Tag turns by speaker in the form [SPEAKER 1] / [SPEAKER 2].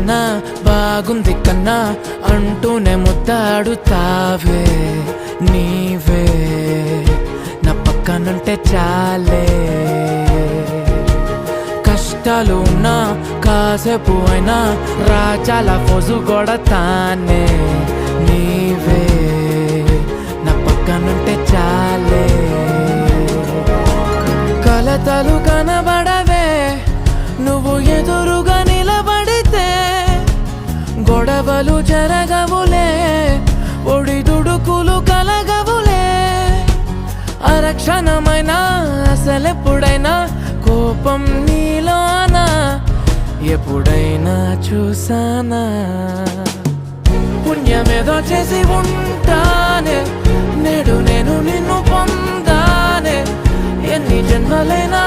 [SPEAKER 1] కన్నా బాగుంది కన్నా అంటూనే ముద్దాడుతావే నీవే నా పక్కనుంటే చాలే. కష్టాలు ఉన్నా కాసేపు అయినా రాజాల ఫోజు కొడతానే నీవే నా పక్కనుంటే చాలే. కలతలు కనబడవే నువ్వు ఎదురుగా నిలబడితే, గొడవలు జరగవులే ఒడిదుడుకులు కలగవులే. అరక్షణమైనా అసలెప్పుడైనా కోపం నీలోనా ఎప్పుడైనా చూసానా? పుణ్యమేదో చేసి ఉంటానే నేడు నేను నిన్ను పొందానే. ఎన్ని జన్మలైనా